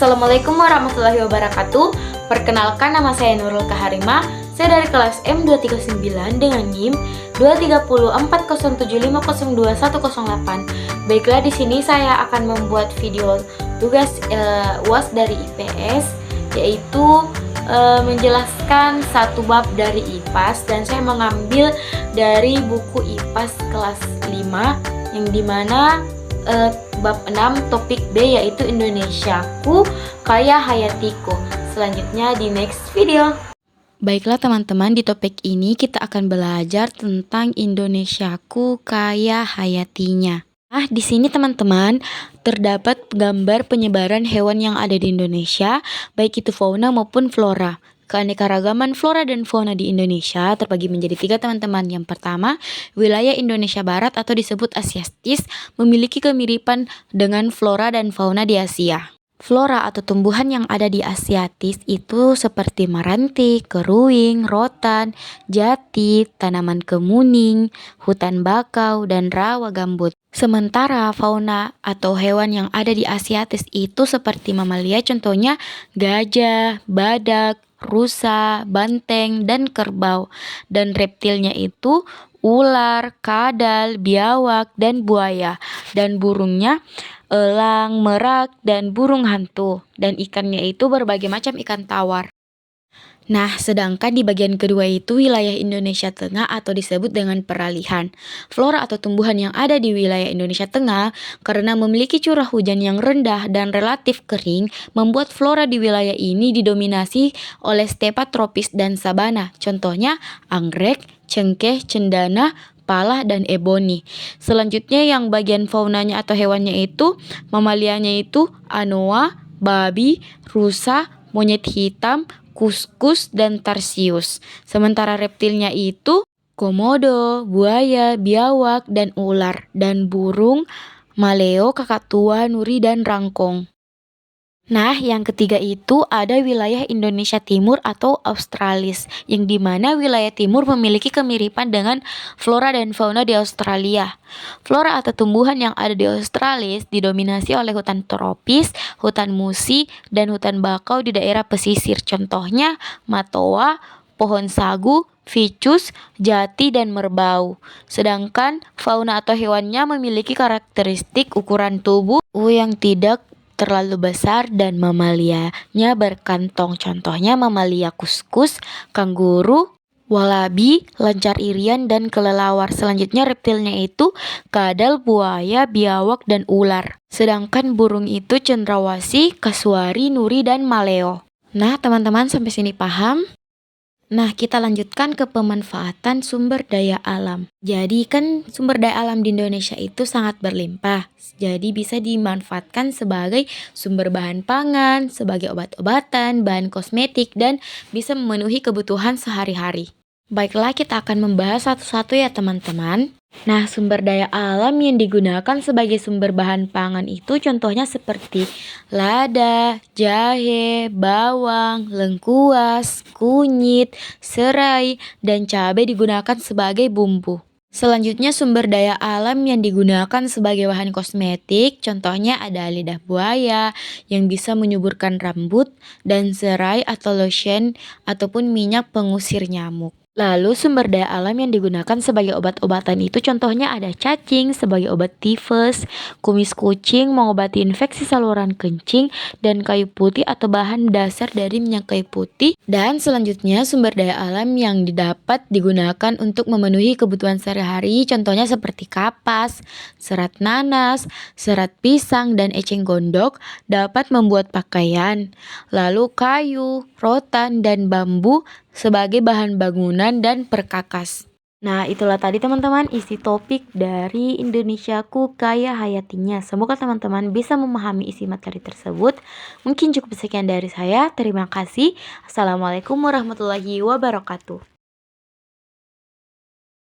Assalamualaikum warahmatullahi wabarakatuh. Perkenalkan, nama saya Nurul Kaharima. Saya dari kelas M239 dengan NIM 23407502108. Baiklah, di sini saya akan membuat video tugas UAS dari IPS, yaitu menjelaskan satu bab dari IPAS, dan saya mengambil dari buku IPAS kelas 5 yang dimana bab 6 topik B, yaitu Indonesiaku Kaya Hayatiku. Selanjutnya di next video. Baiklah teman-teman, di topik ini kita akan belajar tentang Indonesiaku Kaya Hayatinya. Nah, di sini teman-teman terdapat gambar penyebaran hewan yang ada di Indonesia, baik itu fauna maupun flora. Keanekaragaman flora dan fauna di Indonesia terbagi menjadi 3 teman-teman. Yang pertama, wilayah Indonesia Barat atau disebut Asiatis memiliki kemiripan dengan flora dan fauna di Asia. Flora atau tumbuhan yang ada di Asiatis itu seperti meranti, keruing, rotan, jati, tanaman kemuning, hutan bakau, dan rawa gambut. Sementara fauna atau hewan yang ada di Asiatis itu seperti mamalia, contohnya gajah, badak, rusa, banteng, dan kerbau. Dan reptilnya itu ular, kadal, biawak, dan buaya. Dan burungnya elang, merak, dan burung hantu. Dan ikannya itu berbagai macam ikan tawar. Nah, sedangkan di bagian kedua itu wilayah Indonesia Tengah atau disebut dengan peralihan. Flora atau tumbuhan yang ada di wilayah Indonesia Tengah karena memiliki curah hujan yang rendah dan relatif kering, membuat flora di wilayah ini didominasi oleh stepa tropis dan sabana. Contohnya anggrek, cengkeh, cendana, pala, dan eboni. Selanjutnya yang bagian faunanya atau hewannya itu, mamalianya itu anoa, babi, rusa, monyet hitam, kuskus, dan tarsius. Sementara reptilnya itu komodo, buaya, biawak, dan ular. Dan burung maleo, kakatua, nuri, dan rangkong. Nah, yang ketiga itu ada wilayah Indonesia Timur atau Australis, yang dimana wilayah timur memiliki kemiripan dengan flora dan fauna di Australia. Flora atau tumbuhan yang ada di Australis didominasi oleh hutan tropis, hutan musi, dan hutan bakau di daerah pesisir. Contohnya matoa, pohon sagu, ficus, jati, dan merbau. Sedangkan fauna atau hewannya memiliki karakteristik ukuran tubuh yang tidak terlalu besar dan mamalianya berkantong. Contohnya mamalia kuskus, kanguru, walabi, lancar irian, dan kelelawar. Selanjutnya reptilnya itu kadal, buaya, biawak, dan ular. Sedangkan burung itu cendrawasih, kasuari, nuri, dan maleo. Nah, teman-teman sampai sini paham? Nah, kita lanjutkan ke pemanfaatan sumber daya alam. Jadi kan sumber daya alam di Indonesia itu sangat berlimpah. Jadi bisa dimanfaatkan sebagai sumber bahan pangan, sebagai obat-obatan, bahan kosmetik, dan bisa memenuhi kebutuhan sehari-hari. Baiklah, kita akan membahas satu-satu ya teman-teman. Nah, sumber daya alam yang digunakan sebagai sumber bahan pangan itu contohnya seperti lada, jahe, bawang, lengkuas, kunyit, serai, dan cabai digunakan sebagai bumbu. Selanjutnya sumber daya alam yang digunakan sebagai bahan kosmetik, contohnya ada lidah buaya yang bisa menyuburkan rambut, dan serai atau lotion ataupun minyak pengusir nyamuk. Lalu sumber daya alam yang digunakan sebagai obat-obatan itu contohnya ada cacing sebagai obat tifus, kumis kucing mengobati infeksi saluran kencing, dan kayu putih atau bahan dasar dari minyak kayu putih. Dan selanjutnya sumber daya alam yang didapat digunakan untuk memenuhi kebutuhan sehari-hari, contohnya seperti kapas, serat nanas, serat pisang, dan eceng gondok dapat membuat pakaian. Lalu kayu, rotan, dan bambu sebagai bahan bangunan dan perkakas. Nah, itulah tadi teman-teman isi topik dari Indonesiaku Kaya Hayatinya. Semoga teman-teman bisa memahami isi materi tersebut. Mungkin cukup sekian dari saya. Terima kasih. Assalamualaikum warahmatullahi wabarakatuh.